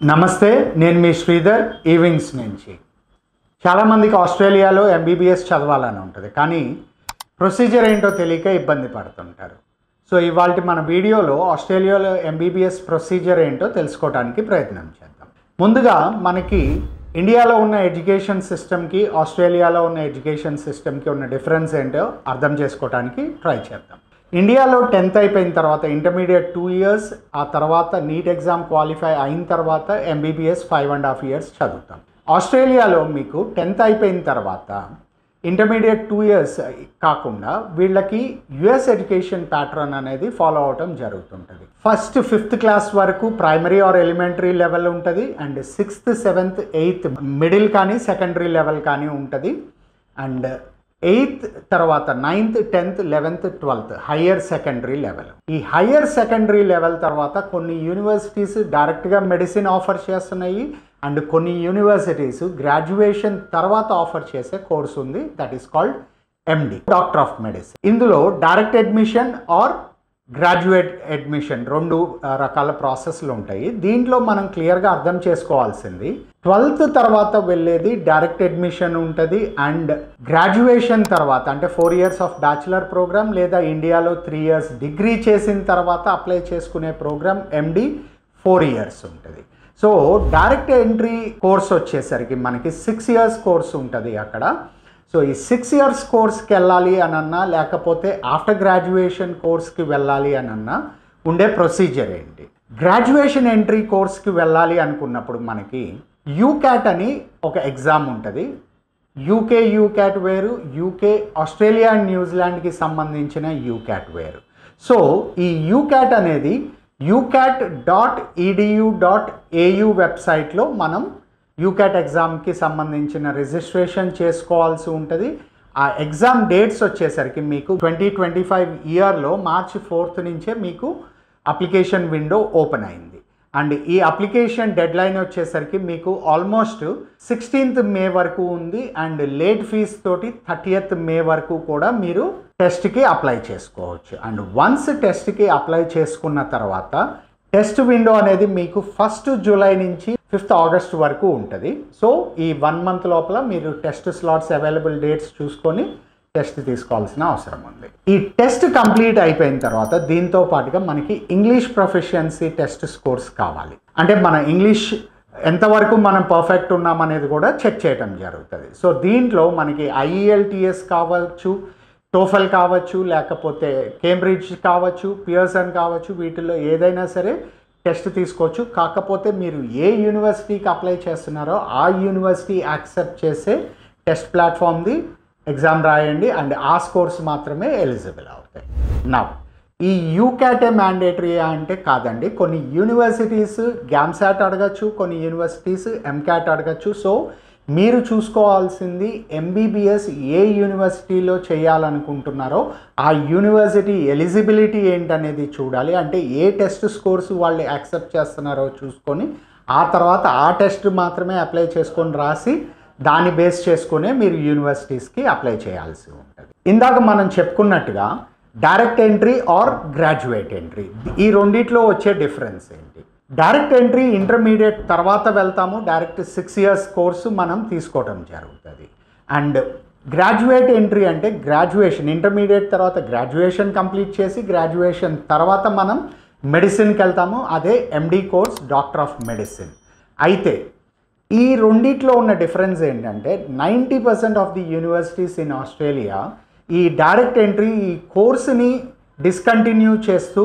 నమస్తే, నేను మీ శ్రీధర్ ఈవింగ్స్ నుంచి. చాలామందికి ఆస్ట్రేలియాలో ఎంబీబీఎస్ చదవాలని ఉంటుంది, కానీ ప్రొసీజర్ ఏంటో తెలియక ఇబ్బంది పడుతుంటారు. సో ఇవాళ మన వీడియోలో ఆస్ట్రేలియాలో ఎంబీబీఎస్ ప్రొసీజర్ ఏంటో తెలుసుకోవడానికి ప్రయత్నం చేద్దాం. ముందుగా మనకి ఇండియాలో ఉన్న ఎడ్యుకేషన్ సిస్టమ్కి ఆస్ట్రేలియాలో ఉన్న ఎడ్యుకేషన్ సిస్టమ్కి ఉన్న డిఫరెన్స్ ఏంటో అర్థం చేసుకోవడానికి ట్రై చేద్దాం. ఇండియాలో 10th అయిపోయిన తర్వాత ఇంటర్మీడియట్ 2 years, ఆ తర్వాత నీట్ ఎగ్జామ్ క్వాలిఫై అయిన తర్వాత ఎంబీబీఎస్ 5.5 years చదువుతాం. ఆస్ట్రేలియాలో మీకు 10th అయిపోయిన తర్వాత ఇంటర్మీడియట్ 2 years కాకుండా వీళ్ళకి యుఎస్ ఎడ్యుకేషన్ ప్యాటర్న్ అనేది ఫాలో అవటం జరుగుతుంటుంది. ఫస్ట్ 5th క్లాస్ వరకు ప్రైమరీ ఆర్ ఎలిమెంటరీ లెవెల్ ఉంటుంది, and 6th 7th 8th middle కానీ సెకండరీ లెవెల్ కానీ ఉంటుంది, అండ్ 8th తర్వాత 9th 10th 11th 12th higher secondary level. ఈ హయ్యర్ సెకండరీ లెవెల్ తర్వాత కొన్ని యూనివర్సిటీస్ డైరెక్ట్గా మెడిసిన్ ఆఫర్ చేస్తున్నాయి, అండ్ కొన్ని యూనివర్సిటీస్ గ్రాడ్యుయేషన్ తర్వాత ఆఫర్ చేసే కోర్స్ ఉంది, that is called MD, doctor of medicine. ఇందులో direct admission or graduate admission 2 రకాల ప్రాసెస్లు ఉంటాయి. దీంట్లో మనం క్లియర్గా అర్థం చేసుకోవాల్సింది 12th తర్వాత వెళ్ళేది డైరెక్ట్ అడ్మిషన్ ఉంటుంది, అండ్ గ్రాడ్యుయేషన్ తర్వాత అంటే 4 years ఆఫ్ బ్యాచిలర్ ప్రోగ్రామ్ లేదా ఇండియాలో 3 years డిగ్రీ చేసిన తర్వాత అప్లై చేసుకునే ప్రోగ్రామ్ ఎండి 4 years ఉంటుంది. సో డైరెక్ట్ ఎంట్రీ కోర్స్ వచ్చేసరికి మనకి 6 years కోర్స్ ఉంటుంది అక్కడ. సో ఈ 6 years కోర్స్కి వెళ్ళాలి అనన్నా లేకపోతే ఆఫ్టర్ గ్రాడ్యుయేషన్ కోర్స్కి వెళ్ళాలి అనన్నా ఉండే ప్రొసీజర్ ఏంటి? గ్రాడ్యుయేషన్ ఎంట్రీ కోర్స్కి వెళ్ళాలి అనుకున్నప్పుడు మనకి యూక్యాట్ అని ఒక ఎగ్జామ్ ఉంటుంది. యూక్యాట్ వేరు, ఆస్ట్రేలియా అండ్ న్యూజిలాండ్కి సంబంధించిన యూక్యాట్ వేరు. సో ఈ యూక్యాట్ అనేది ucat.edu.au వెబ్సైట్లో మనం యూక్యాట్ ఎగ్జామ్కి సంబంధించిన రిజిస్ట్రేషన్ చేసుకోవాల్సి ఉంటుంది. ఆ ఎగ్జామ్ డేట్స్ వచ్చేసరికి మీకు 2025 ఇయర్లో March 4th నుంచే మీకు అప్లికేషన్ విండో ఓపెన్ అయింది, అండ్ ఈ అప్లికేషన్ డెడ్ లైన్ వచ్చేసరికి మీకు ఆల్మోస్ట్ 16th May వరకు ఉంది, అండ్ లేట్ ఫీజ్ తోటి 30th May వరకు కూడా మీరు టెస్ట్కి అప్లై చేసుకోవచ్చు. అండ్ వన్స్ టెస్ట్కి అప్లై చేసుకున్న తర్వాత టెస్ట్ విండో అనేది మీకు 1st July నుంచి 5th August వరకు ఉంటుంది. సో ఈ 1 month లోపల మీరు టెస్ట్ స్లాట్స్ అవైలబుల్ డేట్స్ చూసుకొని టెస్ట్ తీసుకోవాల్సిన అవసరం ఉంది. ఈ టెస్ట్ కంప్లీట్ అయిపోయిన తర్వాత దీంతో పాటుగా మనకి ఇంగ్లీష్ ప్రొఫిషియన్సీ టెస్ట్ స్కోర్స్ కావాలి. అంటే మన ఇంగ్లీష్ ఎంతవరకు మనం పర్ఫెక్ట్ ఉన్నామనేది కూడా చెక్ చేయడం జరుగుతుంది. సో దీంట్లో మనకి IELTS కావచ్చు, టోఫెల్ కావచ్చు, లేకపోతే కేంబ్రిడ్జ్ కావచ్చు, పియర్సన్ కావచ్చు, వీటిల్లో ఏదైనా సరే టెస్ట్ తీసుకోవచ్చు. కాకపోతే మీరు ఏ యూనివర్సిటీకి అప్లై చేస్తున్నారో ఆ యూనివర్సిటీ యాక్సెప్ట్ చేసే టెస్ట్ ప్లాట్ఫామ్ది ఎగ్జామ్ రాయండి, అండ్ ఆ స్కోర్స్ మాత్రమే ఎలిజిబుల్ అవుతాయి. నా ఈ యూక్యాటే మ్యాండేటరీయా అంటే కాదండి. కొన్ని యూనివర్సిటీస్ గ్యామ్సాట్ అడగచ్చు, కొన్ని యూనివర్సిటీస్ ఎంక్యాట్ అడగచ్చు. సో మీరు చూసుకోవాల్సింది ఎంబీబీఎస్ ఏ యూనివర్సిటీలో చేయాలనుకుంటున్నారో ఆ యూనివర్సిటీ ఎలిజిబిలిటీ ఏంటనేది చూడాలి. అంటే ఏ టెస్ట్ స్కోర్స్ వాళ్ళు యాక్సెప్ట్ చేస్తున్నారో చూసుకొని ఆ తర్వాత ఆ టెస్ట్ మాత్రమే అప్లై చేసుకొని రాసి దాన్ని బేస్ చేసుకునే మీరు యూనివర్సిటీస్కి అప్లై చేయాల్సి ఉంటుంది. ఇందాక మనం చెప్పుకున్నట్టుగా direct entry or graduate entry, ఈ రెండిట్లో వచ్చే డిఫరెన్స్ ఏంటి? డైరెక్ట్ ఎంట్రీ ఇంటర్మీడియట్ తర్వాత వెళ్తాము, డైరెక్ట్ 6 years కోర్సు మనం తీసుకోవటం జరుగుతుంది. అండ్ గ్రాడ్యుయేట్ ఎంట్రీ అంటే గ్రాడ్యుయేషన్, ఇంటర్మీడియట్ తర్వాత గ్రాడ్యుయేషన్ కంప్లీట్ చేసి గ్రాడ్యుయేషన్ తర్వాత మనం మెడిసిన్కి వెళ్తాము, అదే ఎండి కోర్స్, డాక్టర్ ఆఫ్ మెడిసిన్. అయితే ఈ రెండిట్లో ఉన్న డిఫరెన్స్ ఏంటంటే 90% of the universities in Australia ఈ డైరెక్ట్ ఎంట్రీ ఈ కోర్సుని డిస్కంటిన్యూ చేస్తూ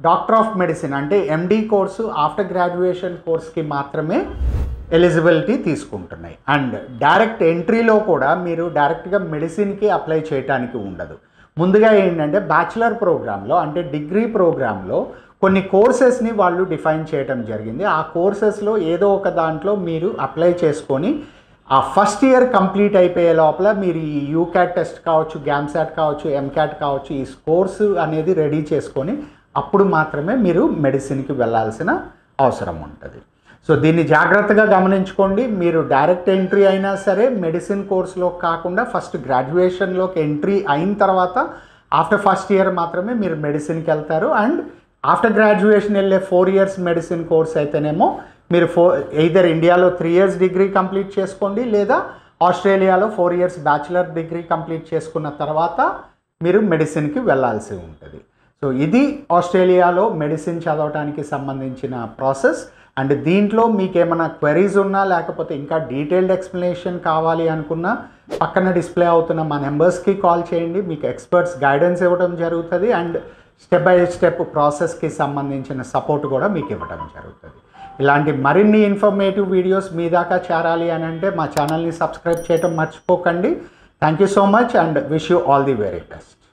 డాక్టర్ ఆఫ్ మెడిసిన్ అంటే ఎండి కోర్సు ఆఫ్టర్ గ్రాడ్యుయేషన్ కోర్స్కి మాత్రమే ఎలిజిబిలిటీ తీసుకుంటున్నాయి. అండ్ డైరెక్ట్ ఎంట్రీలో కూడా మీరు డైరెక్ట్గా మెడిసిన్కి అప్లై చేయడానికి ఉండదు. ముందుగా ఏంటంటే బ్యాచిలర్ ప్రోగ్రాంలో అంటే డిగ్రీ ప్రోగ్రాంలో కొన్ని కోర్సెస్ని వాళ్ళు డిఫైన్ చేయడం జరిగింది. ఆ కోర్సెస్లో ఏదో ఒక దాంట్లో మీరు అప్లై చేసుకొని ఆ ఫస్ట్ ఇయర్ కంప్లీట్ అయిపోయే లోపల మీరు ఈ యూక్యాట్ టెస్ట్ కావచ్చు, గ్యామ్సాట్ కావచ్చు, ఎంక్యాట్ కావచ్చు, ఈ కోర్సు అనేది రెడీ చేసుకొని అప్పుడు మాత్రమే మీరు మెడిసిన్కి వెళ్ళాల్సిన అవసరం ఉంటుంది. సో దీన్ని జాగ్రత్తగా గమనించుకోండి. మీరు డైరెక్ట్ ఎంట్రీ అయినా సరే మెడిసిన్ కోర్సులో కాకుండా ఫస్ట్ గ్రాడ్యుయేషన్లోకి ఎంట్రీ అయిన తర్వాత ఆఫ్టర్ ఫస్ట్ ఇయర్ మాత్రమే మీరు మెడిసిన్కి వెళ్తారు. అండ్ ఆఫ్టర్ గ్రాడ్యుయేషన్ వెళ్ళే 4 years మెడిసిన్ కోర్స్ అయితేనేమో మీరు ఎయిదర్ ఇండియాలో 3 ఇయర్స్ డిగ్రీ కంప్లీట్ చేసుకోండి, లేదా ఆస్ట్రేలియాలో 4 ఇయర్స్ బ్యాచిలర్ డిగ్రీ కంప్లీట్ చేసుకున్న తర్వాత మీరు మెడిసిన్కి వెళ్ళాల్సి ఉంటుంది. సో ఇది ఆస్ట్రేలియాలో మెడిసిన్ చదవడానికి సంబంధించిన ప్రాసెస్. అండ్ దీంట్లో మీకు ఏమైనా క్వెరీస్ ఉన్నా, లేకపోతే ఇంకా డీటెయిల్డ్ ఎక్స్ప్లెనేషన్ కావాలి అనుకున్నా, పక్కన డిస్ప్లే అవుతున్న మా నెంబర్స్కి కాల్ చేయండి. మీకు ఎక్స్పర్ట్స్ గైడెన్స్ ఇవ్వడం జరుగుతుంది. అండ్ స్టెప్ బై స్టెప్ ప్రాసెస్కి సంబంధించిన సపోర్ట్ కూడా మీకు ఇవ్వడం జరుగుతుంది. ఇలాంటి మరిన్ని ఇన్ఫర్మేటివ్ వీడియోస్ మీ దాకా చేరాలి అని అంటే మా ఛానల్ని సబ్స్క్రైబ్ చేయడం మర్చిపోకండి. Thank you so much and wish you all the very best.